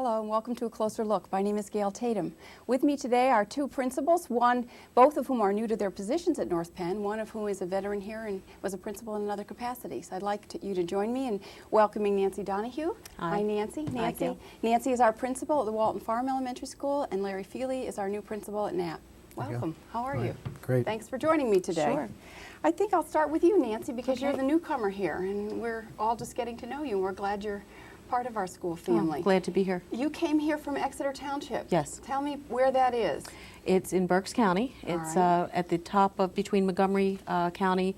Hello and welcome to A Closer Look. My name is Gail Tatum. With me today are two principals, both of whom are new to their positions at North Penn, one of whom is a veteran here and was a principal in another capacity. So I'd like you to join me in welcoming Nancy Donahue. Hi. Hi, Nancy. Hi, Gail. Nancy is our principal at the Walton Farm Elementary School, and Larry Feely is our new principal at Knapp. Welcome. How are you? Great. Thanks for joining me today. Sure. I think I'll start with you, Nancy, because Okay. you're the newcomer here, and we're all just getting to know you, and we're glad you're part of our school family. Glad to be here. You came here from Exeter Township. Yes. Tell me where that is. It's in Berks County. All It's right. at the top of between Montgomery County.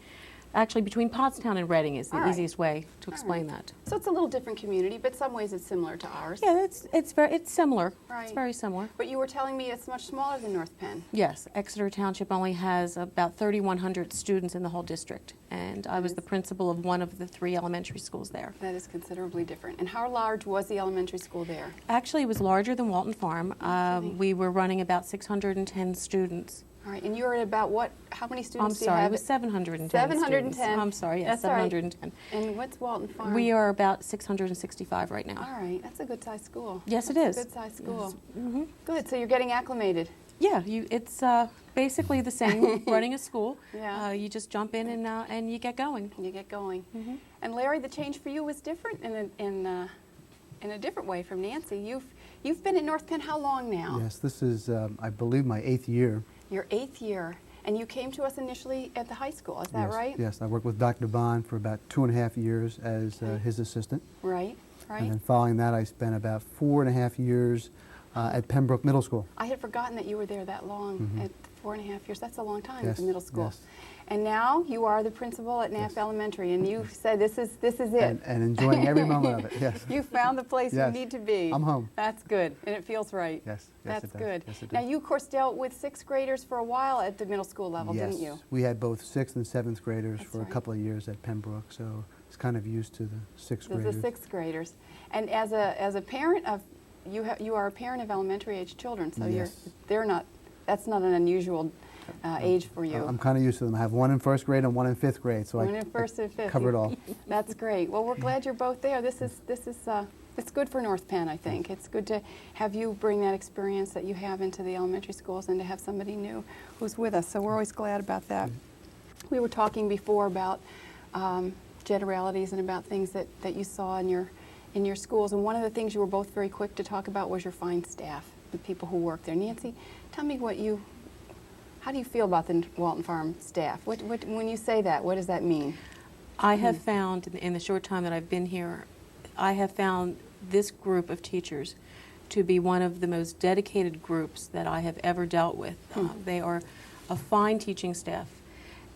Actually, between Pottstown and Reading is the All right. easiest way to All explain right. that. So it's a little different community, but some ways it's similar to ours. Yeah, it's similar. Right. It's very similar. But you were telling me it's much smaller than North Penn. Yes, Exeter Township only has about 3,100 students in the whole district, and I was the principal of one of the 3 elementary schools there. That is considerably different. And how large was the elementary school there? Actually, it was larger than Walton Farm. kidding. We were running about 610 students. All right, and you're at about what? How many I'm students do you sorry, have? it was 710 710. students. I'm sorry, yes, That's all right. 710. And what's Walton Farm? We are about 665 right now. All right, that's a good-sized school. Yes, it That's is. a good-sized school. Mm-hmm. Good, so you're getting acclimated. Yeah, it's basically the same running a school. Yeah. You just jump in and you get going. You get going. Mm-hmm. And Larry, the change for you was different in a different way from Nancy. You've been at North Penn how long now? Yes, this is, I believe, my 8th year. Your 8th year. And you came to us initially at the high school, is that Yes, right? Yes, I worked with Dr. Bond for about 2.5 years as Okay. his assistant. Right, And right. then following that, I spent about 4.5 years at Pembroke Middle School. I had forgotten that you were there that long, Mhm. at 4.5 years. That's a long time at Yes, the middle school. yes. And now you are the principal at Knapp Yes. Elementary, and you said this is it. And enjoying every moment of it, yes. You found the place Yes. you need to be. I'm home. That's good, and it feels right. Yes, yes, That's it does. good. Yes, it Now does. you, of course, dealt with 6th graders for a while at the middle school level, didn't you? Yes, we had both 6th and 7th graders That's for right. a couple of years at Pembroke, so I was kind of used to the 6th The graders. 6th graders. And as a parent of, you are a parent of elementary age children, so Yes. that's not an unusual age for you. I'm kind of used to them. I have one in 1st grade and one in 5th grade, so One I in 1st and 5th. cover it all. That's great. Well, we're glad you're both there. This is it's good for North Penn, I think. It's good to have you bring that experience that you have into the elementary schools and to have somebody new who's with us. So we're always glad about that. We were talking before about generalities and about things that you saw in your schools. And one of the things you were both very quick to talk about was your fine staff, the people who work there. Nancy, tell me how do you feel about the Walton Farm staff? When you say that, what does that mean? I have found, in the short time that I've been here, I have found this group of teachers to be one of the most dedicated groups that I have ever dealt with. They are a fine teaching staff.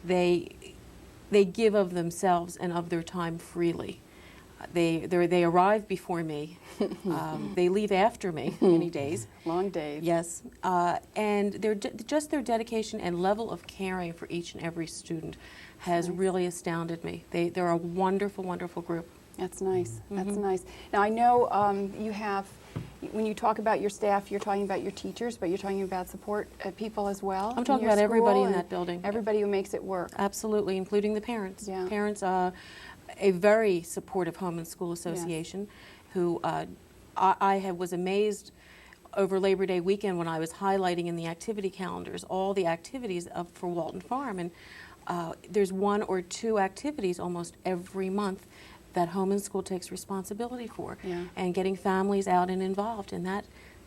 They give of themselves and of their time freely. They arrive before me. They leave after me many days. Long days. Yes, and just their dedication and level of caring for each and every student has Nice. really astounded me. They're a wonderful, wonderful group. That's nice. That's nice. Now I know you have, when you talk about your staff, you're talking about your teachers, but you're talking about support people as well. I'm talking your about everybody school in and that building. Everybody who makes it work. Absolutely, including the parents. Yeah. Parents, a very supportive home and school association, who I was amazed over Labor Day weekend when I was highlighting in the activity calendars all the activities for Walton Farm, and there's 1 or 2 activities almost every month that home and school takes responsibility for, Yeah. and getting families out and involved, and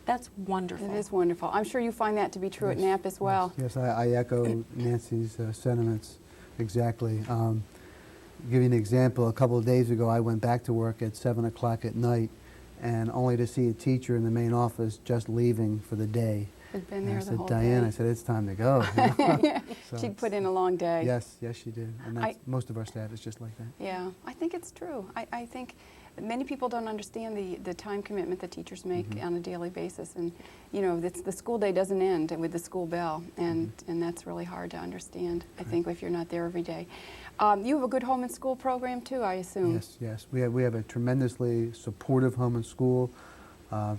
that's wonderful. It is wonderful. I'm sure you find that to be true at Yes, Knapp as well. Yes, I echo Nancy's sentiments exactly. Give you an example, a couple of days ago I went back to work at 7 o'clock at night and only to see a teacher in the main office just leaving for the day. She's been And there I the said, whole Diane, day. I said, it's time to go. you know? Yeah, So she'd put in a long day. Yes, yes she did. And that's, most of our staff is just like that. Yeah, I think it's true. I think many people don't understand the time commitment that teachers make on a daily basis. And, you know, the school day doesn't end with the school bell, and that's really hard to understand, I think, if you're not there every day. You have a good home and school program, too, I assume. Yes, yes. We have a tremendously supportive home and school.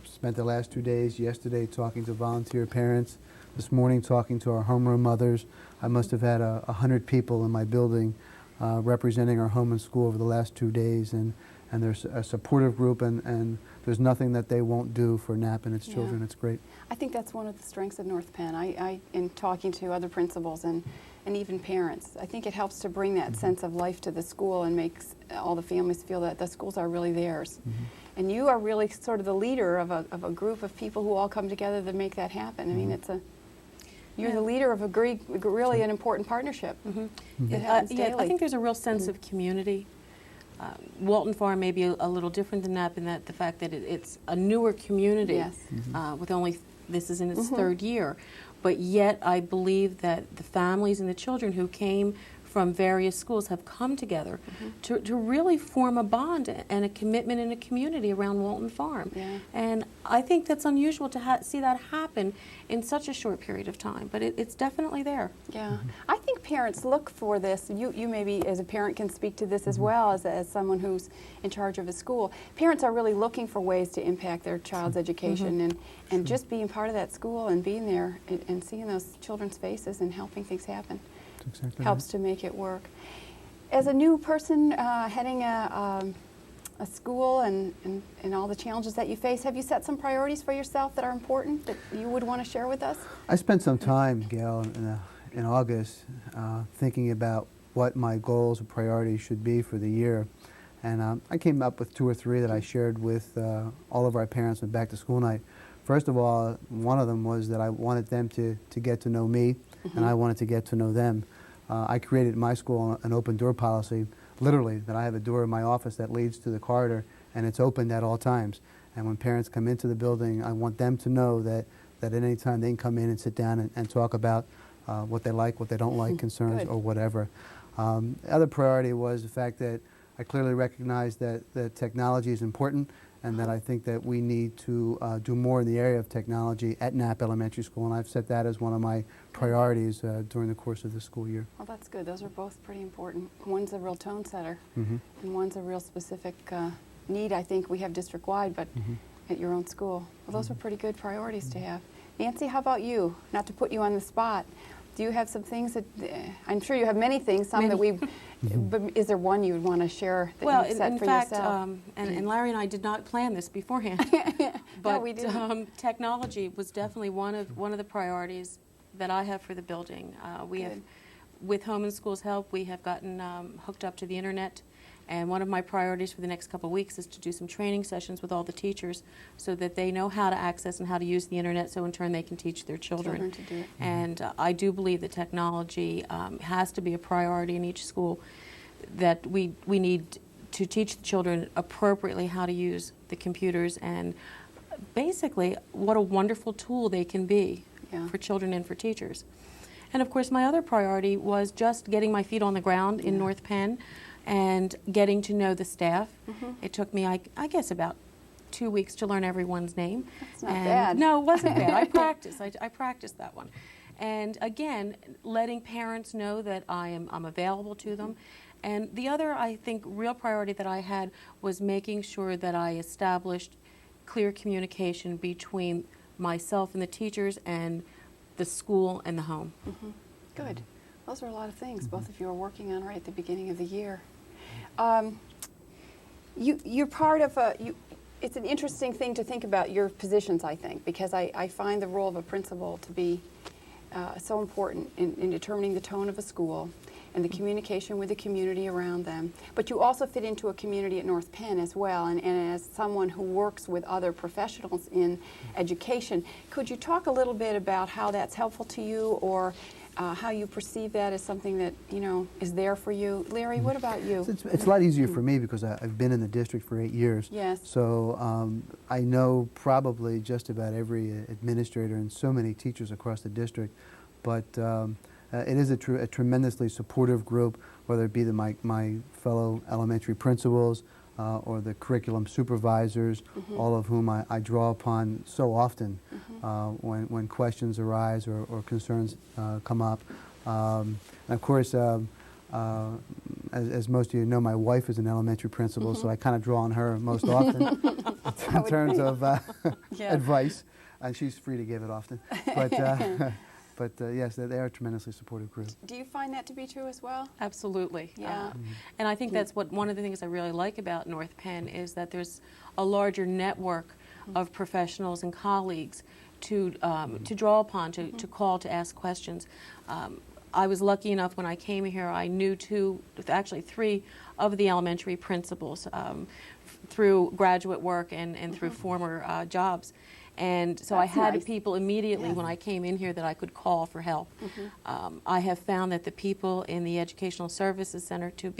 Spent the last 2 days, yesterday talking to volunteer parents, this morning talking to our homeroom mothers. I must have had 100 people in my building representing our home and school over the last 2 days, and there's a supportive group, and there's nothing that they won't do for NAP and its Yeah. children. It's great. I think that's one of the strengths of North Penn. In talking to other principals and even parents, I think it helps to bring that sense of life to the school and makes all the families feel that the schools are really theirs. And you are really sort of the leader of a group of people who all come together to make that happen. I mean, you're the leader of really an important partnership. It happens Yeah, daily. I think there's a real sense of community. Walton Farm may be a little different than that in that the fact that it's a newer community Yes. with only, this is in its third year. But yet I believe that the families and the children who came from various schools have come together to really form a bond and a commitment in a community around Walton Farm. Yeah. And I think that's unusual to see that happen in such a short period of time, but it's definitely there. Yeah, I think parents look for this. You maybe as a parent can speak to this as well as someone who's in charge of a school. Parents are really looking for ways to impact their child's education and just being part of that school and being there and seeing those children's faces and helping things happen. Exactly Helps to make it work. As a new person heading a school and all the challenges that you face, have you set some priorities for yourself that are important that you would want to share with us? I spent some time, Gail, in August thinking about what my goals and priorities should be for the year. And I came up with 2 or 3 that I shared with all of our parents on back to school night. First of all, one of them was that I wanted them to get to know me, and I wanted to get to know them. I created in my school an open door policy, literally, that I have a door in my office that leads to the corridor, and it's open at all times. And when parents come into the building, I want them to know that at any time they can come in and sit down and talk about what they like, what they don't like, concerns, Good. or whatever. The other priority was the fact that I clearly recognize that technology is important, and that I think that we need to do more in the area of technology at Knapp Elementary School, and I've set that as one of my priorities during the course of the school year. Well, that's good. Those are both pretty important. One's a real tone setter, and one's a real specific need, I think, we have district-wide, but at your own school. Well, those are pretty good priorities to have. Nancy, how about you? Not to put you on the spot. Do you have some things that, I'm sure you have many things, some that we, but is there one you would want to share that you've set in for fact, yourself? and Larry and I did not plan this beforehand, but No, we didn't. Technology was definitely one of the priorities that I have for the building. We have, Good. with Home and School's help, we have gotten hooked up to the internet. And one of my priorities for the next couple of weeks is to do some training sessions with all the teachers so that they know how to access and how to use the internet, so in turn they can teach their children. To do it. And I do believe that technology has to be a priority in each school, that we need to teach the children appropriately how to use the computers, and basically what a wonderful tool they can be for children and for teachers. And of course my other priority was just getting my feet on the ground in North Penn and getting to know the staff. It took me, I guess, about 2 weeks to learn everyone's name. That's not bad. No, it wasn't bad. I practiced. I practiced that one. And again, letting parents know that I'm available to them. And the other, I think, real priority that I had was making sure that I established clear communication between myself and the teachers and the school and the home. Good. Those are a lot of things both of you are working on right at the beginning of the year. You're part of it's an interesting thing to think about your positions, I think, because I find the role of a principal to be so important in determining the tone of a school and the communication with the community around them. But you also fit into a community at North Penn as well, and as someone who works with other professionals in education, could you talk a little bit about how that's helpful to you, or how you perceive that as something that, you know, is there for you? Larry, what about you? It's a lot easier for me because I've been in the district for 8 years. Yes. So I know probably just about every administrator and so many teachers across the district, but it is a tremendously supportive group, whether it be my fellow elementary principals or the curriculum supervisors, all of whom I draw upon so often when questions arise or concerns come up. And of course, as most of you know, my wife is an elementary principal, so I kind of draw on her most often in terms of advice, and she's free to give it often. But But yes, they are a tremendously supportive group. Do you find that to be true as well? Absolutely. Yeah. And I think that's what one of the things I really like about North Penn is that there's a larger network of professionals and colleagues to draw upon, to call, to ask questions. I was lucky enough when I came here, I knew actually three of the elementary principals through graduate work and through former jobs. And so I had nice. people immediately when I came in here that I could call for help. I have found that the people in the Educational Services Center to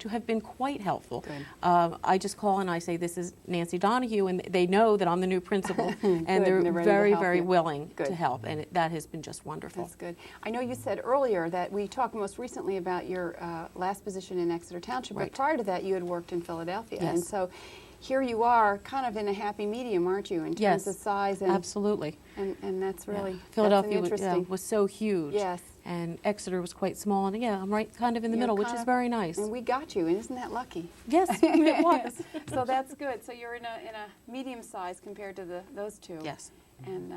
have been quite helpful. I just call and I say, this is Nancy Donahue, and they know that I'm the new principal, and they're very, very willing to help, and that has been just wonderful. That's good. I know you said earlier that we talked most recently about your last position in Exeter Township, but prior to that you had worked in Philadelphia. Yes. And so here you are kind of in a happy medium, aren't you, in terms of size? And Absolutely. And that's really Philadelphia that's interesting. was so huge. Yes. And Exeter was quite small, and I'm right kind of in the middle, which is very nice. And we got you, and isn't that lucky? Yes, it was. So that's good. So you're in a medium size compared to those two. Yes. And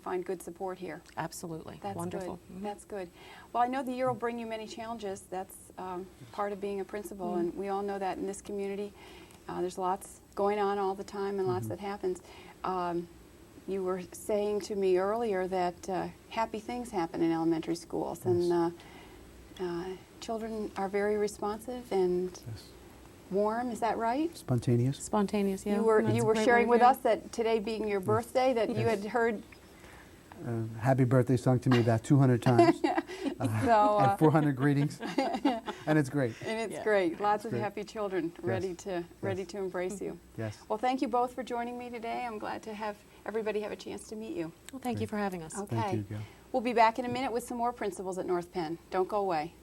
find good support here. Absolutely. That's wonderful. Good. That's good. Well, I know the year will bring you many challenges. That's part of being a principal, and we all know that in this community. There's lots going on all the time and lots that happens. You were saying to me earlier that happy things happen in elementary schools, and children are very responsive and warm. Is that right? Spontaneous. Spontaneous, yeah. You were sharing with us that today being your birthday, that you had heard Happy birthday sung to me about 200 times. So, and 400 greetings. And it's great. And it's great. Lots of great. happy children ready to embrace you. Yes. Well, thank you both for joining me today. I'm glad to have everybody have a chance to meet you. Well, thank you for having us. Okay. Thank you, Gail. We'll be back in a minute with some more principals at North Penn. Don't go away.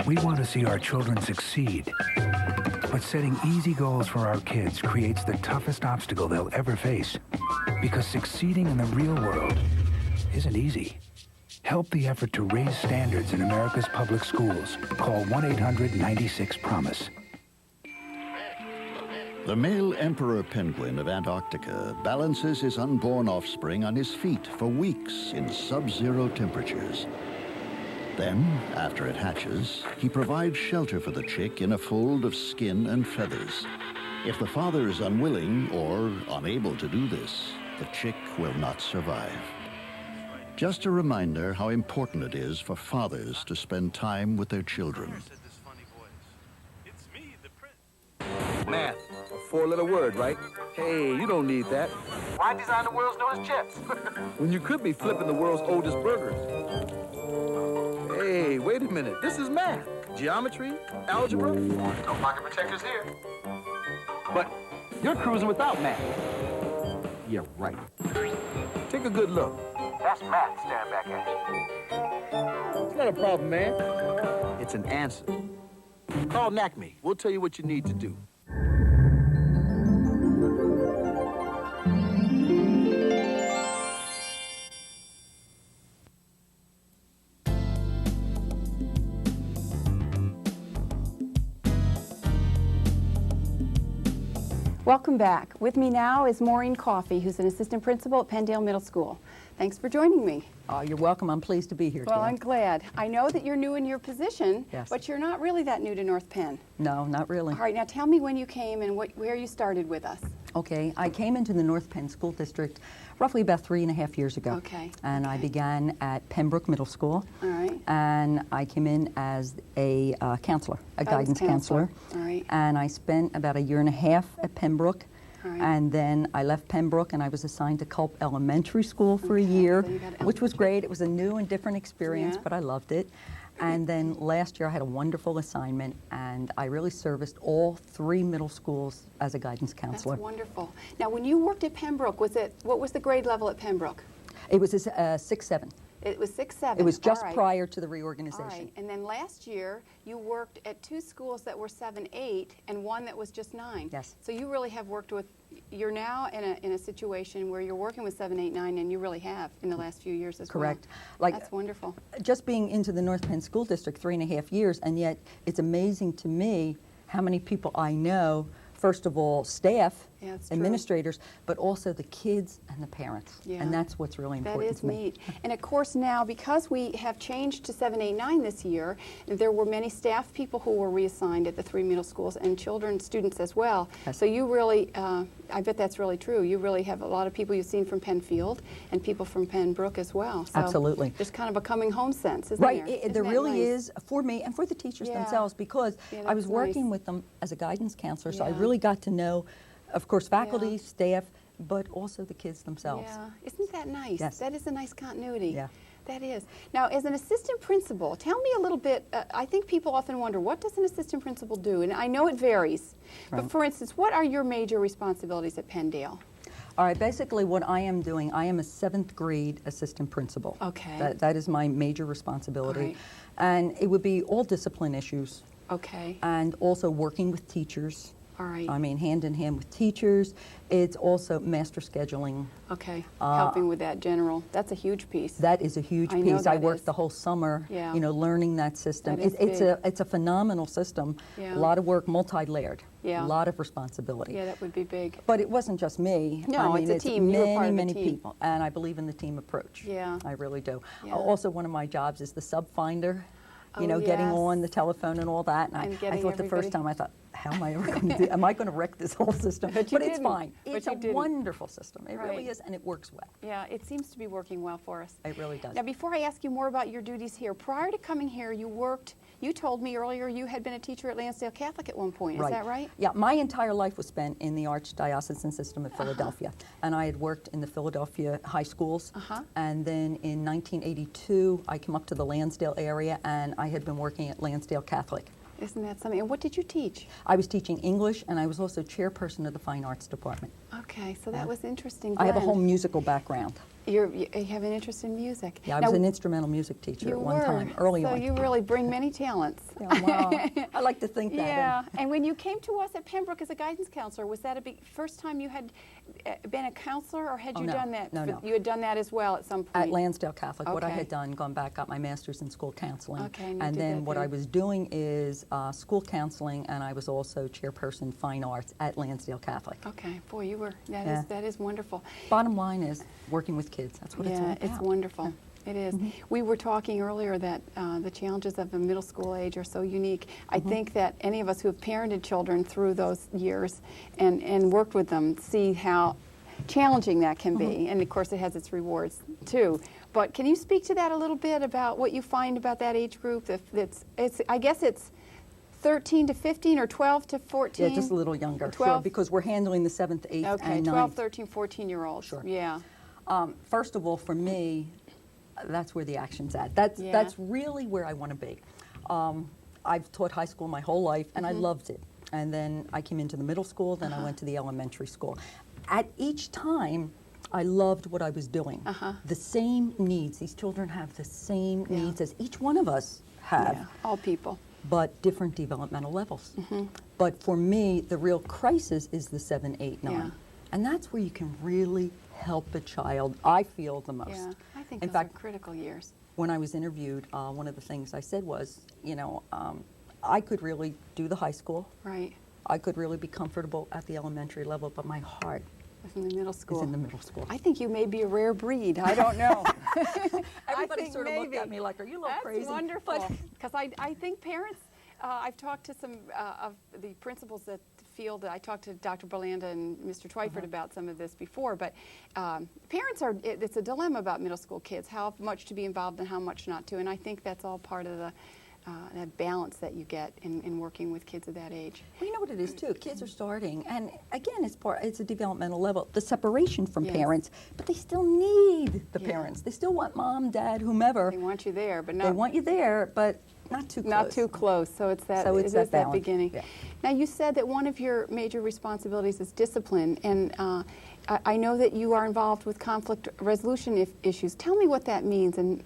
We want to see our children succeed. But setting easy goals for our kids creates the toughest obstacle they'll ever face. Because succeeding in the real world isn't easy. Help the effort to raise standards in America's public schools. Call 1-800-96-PROMISE. The male emperor penguin of Antarctica balances his unborn offspring on his feet for weeks in sub-zero temperatures. Then, after it hatches, he provides shelter for the chick in a fold of skin and feathers. If the father is unwilling or unable to do this, the chick will not survive. Just a reminder how important it is for fathers to spend time with their children. Math, a four-letter word, right? Hey, you don't need that. Why design the world's newest chips? When you could be flipping the world's oldest burgers. Hey, wait a minute. This is math. Geometry, algebra. No pocket protectors here. But you're cruising without math. Yeah, right. Take a good look. That's math staring back at you. It's not a problem, man. It's an answer. Call NACME. We'll tell you what you need to do. Welcome back. With me now is Maureen Coffey, who's an assistant principal at Penndale Middle School. Thanks for joining me. Oh, you're welcome. I'm pleased to be here Well, today. I'm glad. I know that you're new in your position, Yes. but you're not really that new to North Penn. No, not really. All right, now tell me when you came and where you started with us. Okay, I came into the North Penn School District roughly about 3.5 years ago. Okay, And I okay. began at Pembroke Middle School. All right. And I came in as a counselor, a guidance counselor. All right. And I spent about 1.5 years at Pembroke. All right. And then I left Pembroke and I was assigned to Culp Elementary School for a year, so you got which was great. It was a new and different experience, Yeah. but I loved it. And then last year I had a wonderful assignment and I really serviced all 3 middle schools as a guidance counselor. That's wonderful. Now, when you worked at Pembroke, what was the grade level at Pembroke? It was a 6-7. It was 6, 7. It was just All right. prior to the All reorganization. right. And then last year, you worked at 2 schools that were 7, 8, and 1 that was just 9. Yes. So you really have worked with, you're now in a situation where you're working with 7, 8, 9, and you really have in the last few years as Correct. well. Like, that's wonderful. just being into the North Penn School District 3.5 years, and yet it's amazing to me how many people I know, first of all, staff, Yeah, that's true. administrators, but also the kids and the parents. Yeah. And that's what's really important That is to me. neat. And of course now, because we have changed to 7, 8, 9 this year, there were many staff people who were reassigned at the 3 middle schools and children, students as well. Yes. So you really, I bet that's really true. You really have a lot of people you've seen from Penfield and people from Pembroke as well. So Absolutely. there's kind of a coming home sense, isn't Right, there? Isn't there that really nice? is for me and for the teachers Yeah. themselves, because Yeah, I was that's working nice. with them as a guidance counselor, so I Yeah. really got to know, of course, faculty, Yeah. staff, but also the kids themselves. Yeah, isn't that nice? Yes. That is a nice continuity. Yeah. That is. Now, as an assistant principal, tell me a little bit, I think people often wonder, what does an assistant principal do? And I know it varies, but Right. for instance, what are your major responsibilities at Penndale? All right, basically what I am doing, I am a 7th grade assistant principal. Okay. That is my major responsibility. All right. And it would be all discipline issues Okay. and also working with teachers. All right. I mean, hand in hand with teachers. It's also master scheduling. Okay. Helping with that general. That's a huge piece. That is a huge I know piece. I that worked is. the whole summer, Yeah. you know, learning that system. That is It's big. it's a phenomenal system. Yeah. A lot of work, multi-layered. Yeah. A lot of responsibility. Yeah, that would be big. But it wasn't just me. No, I mean, it's a team. You were Many, part of the many team. people, and I believe in the team approach. Yeah. I really do. Yeah. Also, one of my jobs is the sub finder. You Oh, know, getting yes. on the telephone and all that. And And I getting thought the first everybody- time I thought, how am I ever going to do? Am I going to wreck this whole system? But you it's didn't. fine. But It's you a didn't. wonderful system. It really Right. is, and it works well. Yeah, it seems to be working well for us. It really does. Now, before I ask you more about your duties here, prior to coming here, you told me earlier you had been a teacher at Lansdale Catholic at one point. Is that right? Yeah, my entire life was spent in the Archdiocesan system of Philadelphia. And I had worked in the Philadelphia high schools. And then in 1982, I came up to the Lansdale area, and I had been working at Lansdale Catholic. Isn't that something? And what did you teach? I was teaching English, and I was also chairperson of the Fine Arts Department. Okay, so that was interesting. I have a blend. whole musical background. You have an interest in music. Yeah, I Now, was an instrumental music teacher you at one were. time, early so on. you really bring many talents. Yeah, well, I like to think that. Yeah, and when you came to us at Pembroke as a guidance counselor, was that first time you had been a counselor, or had Oh, you no. done that? No, no. You had done that as well at some point? At Lansdale Catholic, what I Okay. had done, gone back, got my master's in school counseling. Okay, and you and did then that what there. I was doing is school counseling, and I was also chairperson fine arts at Lansdale Catholic. Okay, boy, you were, Yeah. that is wonderful. Bottom line is working with kids. That's what it's all Yeah, about. it's wonderful. It is. We were talking earlier that the challenges of the middle school age are so unique. I think that any of us who have parented children through those years and worked with them see how challenging that can be. And of course it has its rewards too. But can you speak to that a little bit about what you find about that age group? I guess it's 13 to 15 or 12 to 14? Yeah, just a little younger, 12? sure, because we're handling the 7th, 8th, Okay, and 12, 9th. 13, 14-year-olds. Sure. Yeah. First of all, for me, that's where the action's at. That's really where I want to be. I've taught high school my whole life, and I loved it. And then I came into the middle school, then I went to the elementary school. At each time, I loved what I was doing. The same needs. These children have the same Yeah. needs as each one of us have. Yeah, all people. But different developmental levels. But for me, the real crisis is the 7, 8, 9. Yeah. And that's where you can really help a child, I feel, the most. Yeah, I think In those fact, are critical years. when I was interviewed, one of the things I said was, you know, I could really do the high school. Right. I could really be comfortable at the elementary level, but my heart Was in the middle school. is in the middle school. I think you may be a rare breed. I don't know. Everybody think sort of looked maybe. at me like, are you a little That's crazy? wonderful. Because I think parents, I've talked to some of the principals that feel that I talked to Dr. Berlanda and Mr. Twyford about some of this before, but parents it's a dilemma about middle school kids, how much to be involved and how much not to, and I think that's all part of that balance that you get in working with kids at that age. Well, you know what it is too. Kids are starting, and again, it's a developmental level. The separation from Yes. parents, but they still need the Yeah. parents. They still want mom, dad, whomever. They want you there, but They want you there, but not too close. not too close. So it's that. So it it's is that that balance. beginning. Yeah. Now you said that one of your major responsibilities is discipline, and I know that you are involved with conflict resolution issues. Tell me what that means and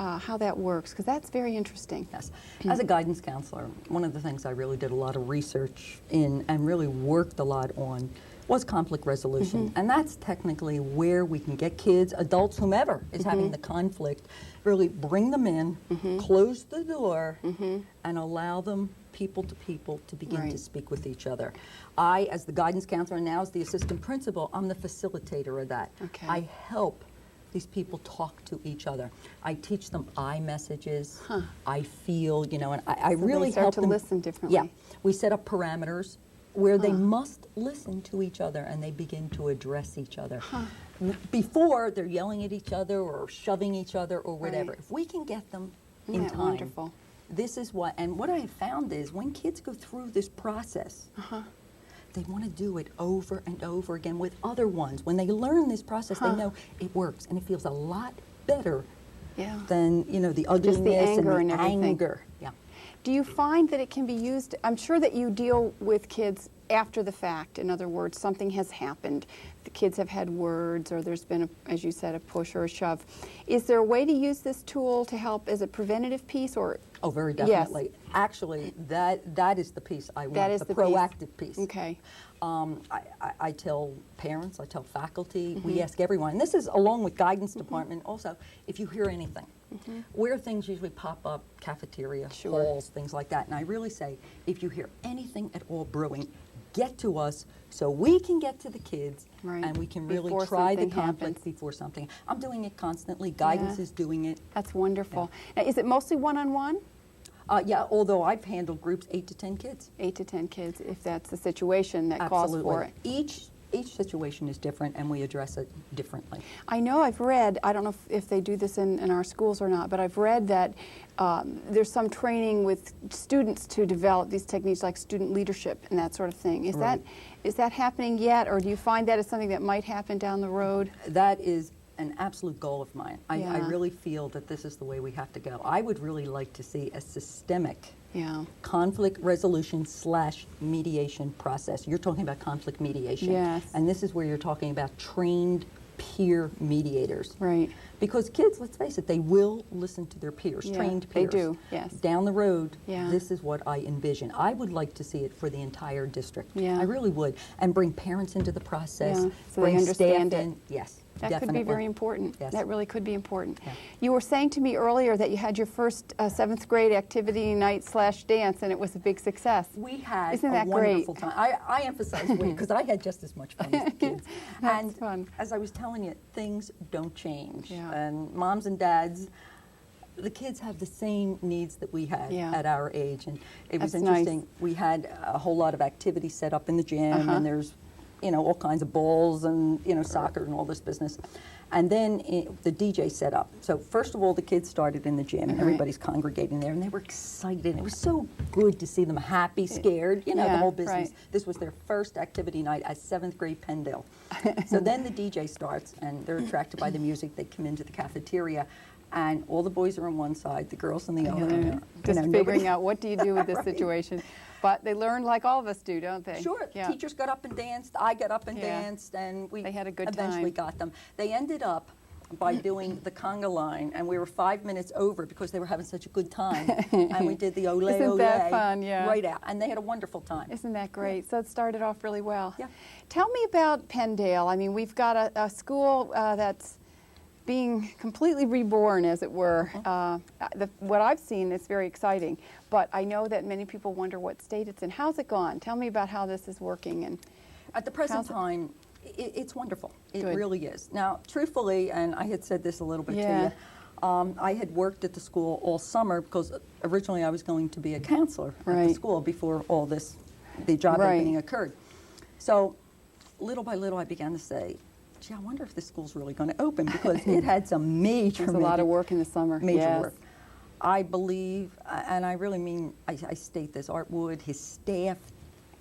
how that works, because that's very interesting. Yes. As a guidance counselor, one of the things I really did a lot of research in and really worked a lot on was conflict resolution. And that's technically where we can get kids, adults, whomever is having the conflict, really bring them in, close the door, and allow them people to begin to speak with each other. I, as the guidance counselor, and now as the assistant principal, I'm the facilitator of that. Okay. I help these people talk to each other. I teach them I messages, I feel, you know, and I So really they start help to them listen differently. Yeah, we set up parameters where they must listen to each other and they begin to address each other. Before, they're yelling at each other or shoving each other or whatever. Right. If we can get them in Isn't that time, wonderful? this is what, and what I have found is when kids go through this process, they want to do it over and over again with other ones. When they learn this process, they know it works and it feels a lot better than, you know, the ugliness Just the anger and and the everything. anger. Yeah. Do you find that it can be used, I'm sure that you deal with kids after the fact. In other words, something has happened. The kids have had words, or there's been, as you said, a push or a shove. Is there a way to use this tool to help as a preventative piece, or? Oh, very Yes. definitely. Actually, that is the piece I want, That is the the piece. proactive piece. Okay. I tell parents, I tell faculty, we ask everyone, and this is along with guidance department also, if you hear anything, where things usually pop up, cafeteria, halls, things like that, and I really say, if you hear anything at all brewing, get to us so we can get to the kids and we can really Before try the something conflict happens. before something. I'm doing it constantly, guidance is doing it. That's wonderful. Now, is it mostly one-on-one? Yeah, although I've handled groups 8 to 10 kids. 8 to 10 kids, if that's the situation that Absolutely. calls for it. Each situation is different and we address it differently. I know I've read, I don't know if they do this in our schools or not, but I've read that there's some training with students to develop these techniques like student leadership and that sort of thing. Is that happening yet, or do you find that as something that might happen down the road? That is an absolute goal of mine. I really feel that this is the way we have to go. I would really like to see a systemic conflict resolution / mediation process. You're talking about conflict mediation. Yes. And this is where you're talking about trained peer mediators. Right. Because kids, let's face it, they will listen to their peers, trained they peers. do, yes. Down the road, this is what I envision. I would like to see it for the entire district. I really would. And bring parents into the process, So they bring understand staff it. in. Yes. That Definitely. could be very important. Yes. That really could be important. Yeah. You were saying to me earlier that you had your first 7th grade activity night / dance, and it was a big success. We had Isn't a that wonderful great? time. I emphasize we because I had just as much fun as the kids. That's and fun. as I was telling you, things don't change. Yeah. And moms and dads, the kids have the same needs that we had at our age. And it was That's interesting. nice. We had a whole lot of activities set up in the gym, and there's, you know, all kinds of balls and, you know, soccer and all this business. And then the DJ set up. So first of all, the kids started in the gym, and everybody's congregating there, and they were excited. It was so good to see them happy, scared, you know, the whole business. This was their first activity night as 7th grade Penndale. So then the DJ starts, and they're attracted by the music. They come into the cafeteria, and all the boys are on one side, the girls on the other. Just figuring out what do you do with this situation. But they learn like all of us do, don't they? Sure. Teachers got up and danced. I got up and danced, and they had a good eventually time. got them. They ended up by doing the conga line, and we were 5 minutes over because they were having such a good time. And we did the ole Isn't ole that fun? Yeah. right out, and they had a wonderful time. Isn't that great? So it started off really well. Yeah. Tell me about Penndale. I mean, we've got a school that's being completely reborn, as it were. What I've seen is very exciting, but I know that many people wonder what state it's in. How's it gone? Tell me about how this is working. And at the present time, it's wonderful. It Good. really is. Now, truthfully, and I had said this a little bit to you, I had worked at the school all summer because originally I was going to be a counselor at the school before all this, the job opening occurred. So little by little I began to say, gee, I wonder if this school's really going to open because it had some major, there's a lot of work in the summer. Major work. I believe, and I really mean, I state this, Art Wood, his staff,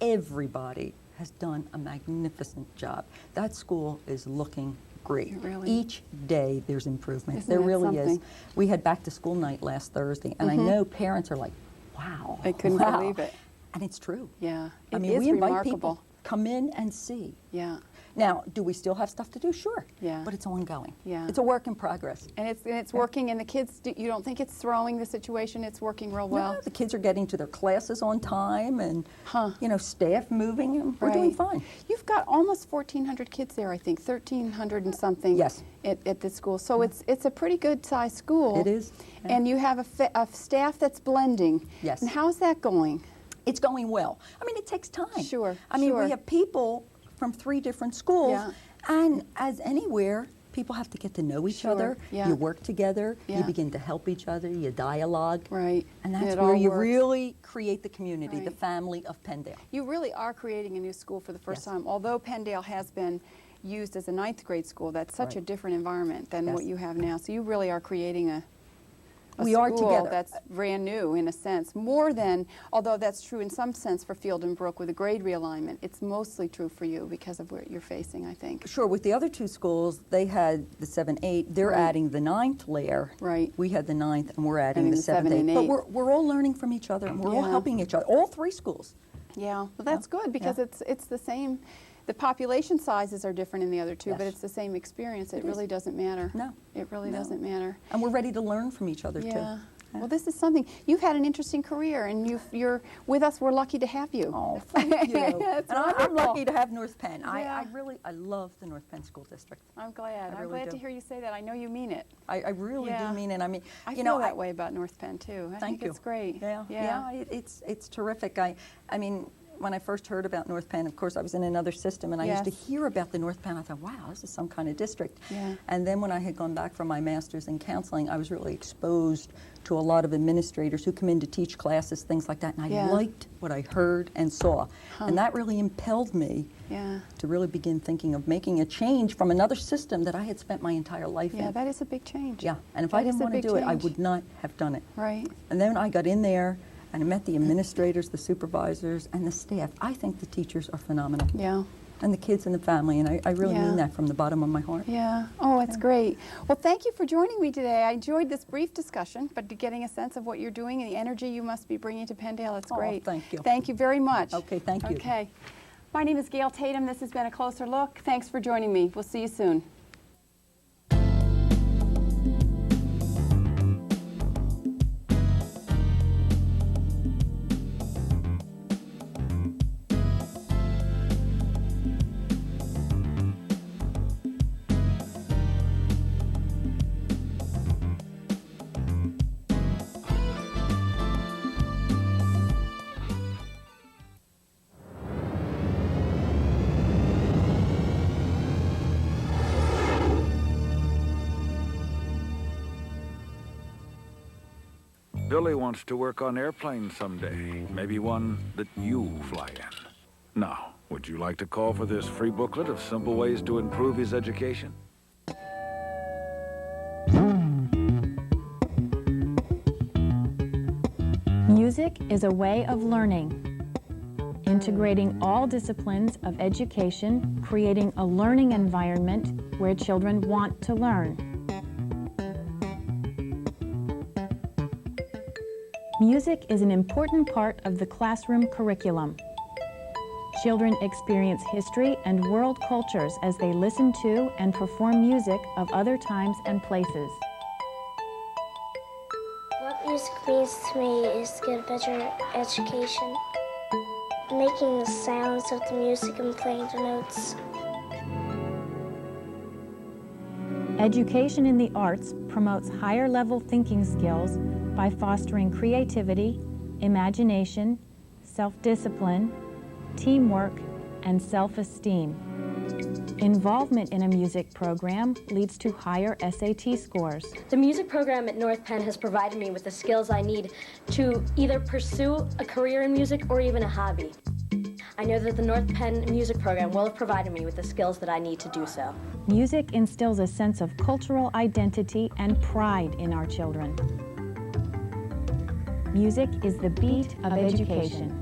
everybody has done a magnificent job. That school is looking great. Really? Each day there's improvement. Isn't there that really is. something? We had back to school night last Thursday, and I know parents are like, wow. I couldn't believe it. And it's true. Yeah. I It mean, is we invite remarkable. people, come in and see. Yeah. Now, do we still have stuff to do? Sure. Yeah. But it's ongoing. Yeah. It's a work in progress. And it's working, and the kids, you don't think it's throwing the situation? It's working real well? No, the kids are getting to their classes on time, and Huh. staff moving, and we're doing Right. fine. You've got almost 1,400 kids there, I think, 1,300 and something. Yes. At the school, so it's a pretty good sized school. It is. Yeah. And you have a staff that's blending. Yes. And how's that going? It's going well. I mean, it takes time. Sure, I mean, sure. we have people from 3 different schools, Yeah. and as anywhere, people have to get to know each Sure, other. yeah. You work together. Yeah. You begin to help each other. You dialogue. Right. And that's It where all you works. really create the community, the Right. family of Penndale. You really are creating a new school for the first Yes. time. Although Penndale has been used as a 9th grade school, that's such a Right. different environment than what Yes. you have now. So you really are creating a We are school together. that's brand new in a sense, more than, although that's true in some sense for Field and Brook with a grade realignment, it's mostly true for you because of what you're facing, I think. Sure, with the other 2 schools, they had the 7-8. They're Right. adding the 9th layer. Right. We had the 9th, and we're adding Adding the the 7th, 7 and 8. 8. But we're all learning from each other, and we're all Yeah. helping each other. All 3 schools. Yeah, well, that's good because Yeah. it's the same. The population sizes are different in the other 2, but Yes. it's the same experience. It It is. really doesn't matter. No. It really No. doesn't matter. And we're ready to learn from each other, Yeah. too. Well, this is something. You've had an interesting career, and you're with us. We're lucky to have you. Oh, thank you. That's And I'm wonderful. lucky to have North Penn. Yeah. I love the North Penn School District. I'm glad. I I'm really glad do. to hear you say that. I know you mean it. I really Yeah. do mean it. I mean, I you feel know, that way about North Penn too. I Thank think you. it's great. Yeah, it's terrific. I mean, when I first heard about North Penn, of course, I was in another system, and I used to Yes. hear about the North Penn. I thought, wow, this is some kind of district. Yeah. And then when I had gone back for my master's in counseling, I was really exposed to a lot of administrators who come in to teach classes, things like that, and I Yeah. liked what I heard and saw. And that really impelled me Yeah. to really begin thinking of making a change from another system that I had spent my entire life Yeah, in. that is a big change. Yeah, and if That I didn't is a want to big do it, I change. would not have done it. Right. And then I got in there and I met the administrators, the supervisors, and the staff. I think the teachers are phenomenal. Yeah. And the kids and the family, and I really Yeah. mean that from the bottom of my heart. Yeah. Oh, it's great. Well, thank you for joining me today. I enjoyed this brief discussion, but getting a sense of what you're doing and the energy you must be bringing to Penndale, it's Oh, great. thank you. Thank you very much. Okay, thank you. Okay. My name is Gail Tatum. This has been A Closer Look. Thanks for joining me. We'll see you soon. Billy wants to work on airplanes someday. Maybe one that you fly in. Now, would you like to call for this free booklet of simple ways to improve his education? Music is a way of learning, integrating all disciplines of education, creating a learning environment where children want to learn. Music is an important part of the classroom curriculum. Children experience history and world cultures as they listen to and perform music of other times and places. What music means to me is to get a better education. Making the sounds of the music and playing the notes. Education in the arts promotes higher level thinking skills by fostering creativity, imagination, self-discipline, teamwork, and self-esteem. Involvement in a music program leads to higher SAT scores. The music program at North Penn has provided me with the skills I need to either pursue a career in music or even a hobby. I know that the North Penn music program will have provided me with the skills that I need to do so. Music instills a sense of cultural identity and pride in our children. Music is the beat of education.